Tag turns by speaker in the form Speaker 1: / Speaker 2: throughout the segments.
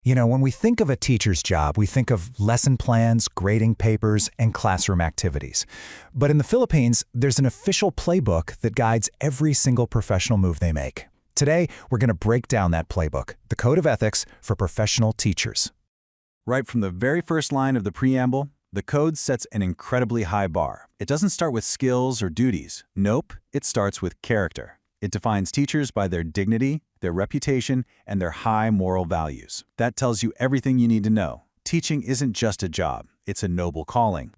Speaker 1: When we think of a teacher's job, we think of lesson plans, grading papers, and classroom activities. But in the Philippines, there's an official playbook that guides every single professional move they make. Today, we're going to break down that playbook, the Code of Ethics for Professional Teachers.
Speaker 2: Right from the very first line of the preamble, the code sets an incredibly high bar. It doesn't start with skills or duties. Nope, it starts with character. It defines teachers by their dignity, their reputation, and their high moral values. That tells you everything you need to know. Teaching isn't just a job, it's a noble calling.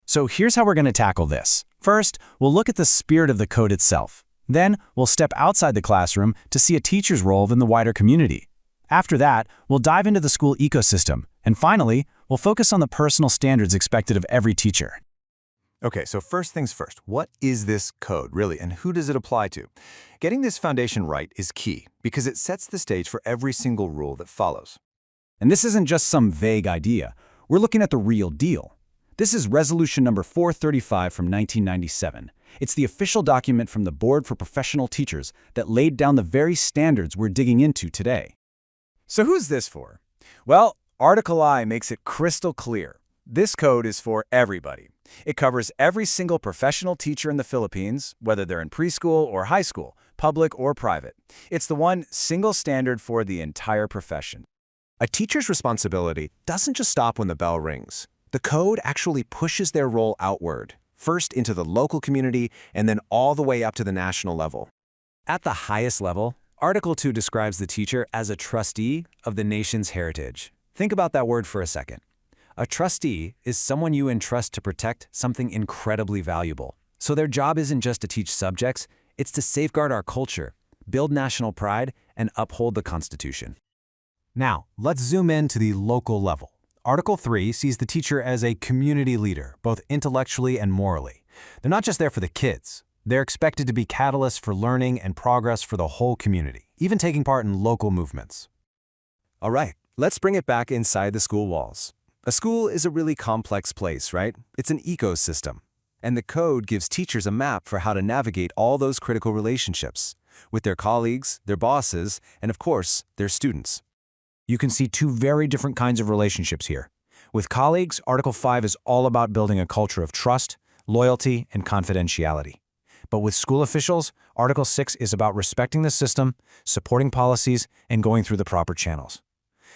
Speaker 3: So here's how we're going to tackle this. First, we'll look at the spirit of the code itself. Then, we'll step outside the classroom to see a teacher's role in the wider community. After that, we'll dive into the school ecosystem. And finally, we'll focus on the personal standards expected of every teacher.
Speaker 4: Okay, so first things first, what is this code really, and who does it apply to? Getting this foundation right is key because it sets the stage for every single rule that follows.
Speaker 3: And this isn't just some vague idea. We're looking at the real deal. This is Resolution number 435 from 1997. It's the official document from the Board for Professional Teachers that laid down the very standards we're digging into today.
Speaker 4: So who's this for? Well, Article I makes it crystal clear. This code is for everybody. It covers every single professional teacher in the Philippines, whether they're in preschool or high school, public or private. It's the one single standard for the entire profession.
Speaker 5: A teacher's responsibility doesn't just stop when the bell rings. The code actually pushes their role outward, first into the local community and then all the way up to the national level.
Speaker 6: At the highest level, Article 2 describes the teacher as a trustee of the nation's heritage. Think about that word for a second. A trustee is someone you entrust to protect something incredibly valuable. So their job isn't just to teach subjects, it's to safeguard our culture, build national pride, and uphold the Constitution.
Speaker 2: Now, let's zoom in to the local level. Article 3 sees the teacher as a community leader, both intellectually and morally. They're not just there for the kids. They're expected to be catalysts for learning and progress for the whole community, even taking part in local movements.
Speaker 5: All right, let's bring it back inside the school walls. A school is a really complex place, right? It's an ecosystem. And the code gives teachers a map for how to navigate all those critical relationships with their colleagues, their bosses, and of course, their students.
Speaker 3: You can see two very different kinds of relationships here. With colleagues, Article 5 is all about building a culture of trust, loyalty, and confidentiality. But with school officials, Article 6 is about respecting the system, supporting policies, and going through the proper channels.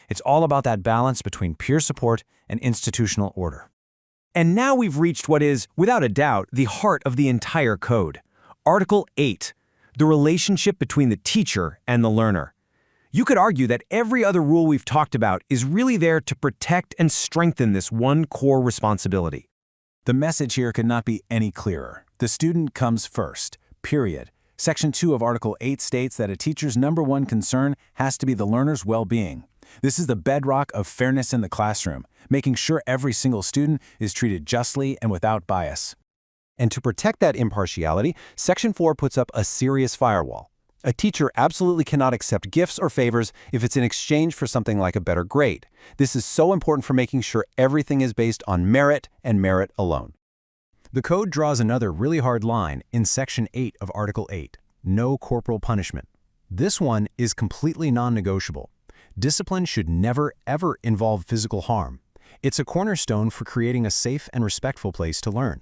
Speaker 3: It's all about that balance between peer support and institutional order.
Speaker 6: And now we've reached what is, without a doubt, the heart of the entire code. Article 8, the relationship between the teacher and the learner. You could argue that every other rule we've talked about is really there to protect and strengthen this one core responsibility.
Speaker 2: The message here could not be any clearer. The student comes first, period. Section 2 of Article 8 states that a teacher's #1 concern has to be the learner's well-being. This is the bedrock of fairness in the classroom, making sure every single student is treated justly and without bias.
Speaker 5: And to protect that impartiality, Section 4 puts up a serious firewall. A teacher absolutely cannot accept gifts or favors if it's in exchange for something like a better grade. This is so important for making sure everything is based on merit and merit alone.
Speaker 2: The code draws another really hard line in Section 8 of Article 8, no corporal punishment. This one is completely non-negotiable. Discipline should never, ever involve physical harm. It's a cornerstone for creating a safe and respectful place to learn.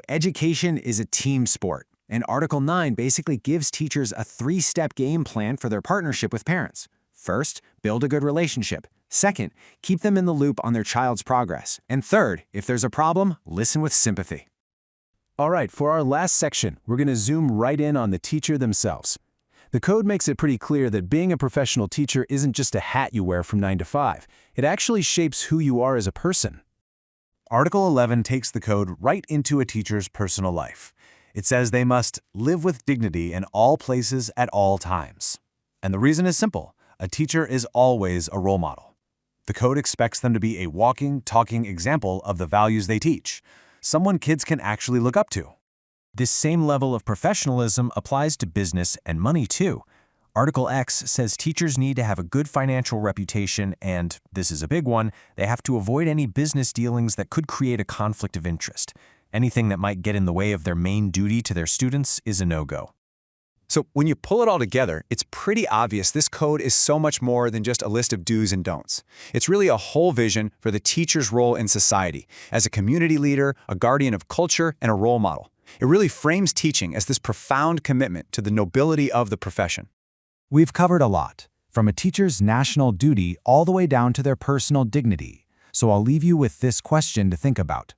Speaker 6: Education is a team sport, and Article 9 basically gives teachers a 3-step game plan for their partnership with parents. First, build a good relationship. Second, keep them in the loop on their child's progress. And third, if there's a problem, listen with sympathy.
Speaker 2: All right, for our last section, we're going to zoom right in on the teacher themselves. The code makes it pretty clear that being a professional teacher isn't just a hat you wear from 9 to 5. It actually shapes who you are as a person. Article 11 takes the code right into a teacher's personal life. It says they must live with dignity in all places at all times. And the reason is simple. A teacher is always a role model. The code expects them to be a walking, talking example of the values they teach, someone kids can actually look up to. This same level of professionalism applies to business and money too. Article X says teachers need to have a good financial reputation and, this is a big one, they have to avoid any business dealings that could create a conflict of interest. Anything that might get in the way of their main duty to their students is a no-go.
Speaker 4: So when you pull it all together, it's pretty obvious this code is so much more than just a list of do's and don'ts. It's really a whole vision for the teacher's role in society, as a community leader, a guardian of culture, and a role model. It really frames teaching as this profound commitment to the nobility of the profession.
Speaker 3: We've covered a lot, from a teacher's national duty all the way down to their personal dignity. So I'll leave you with this question to think about.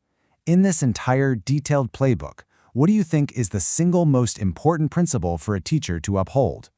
Speaker 3: In this entire detailed playbook, what do you think is the single most important principle for a teacher to uphold?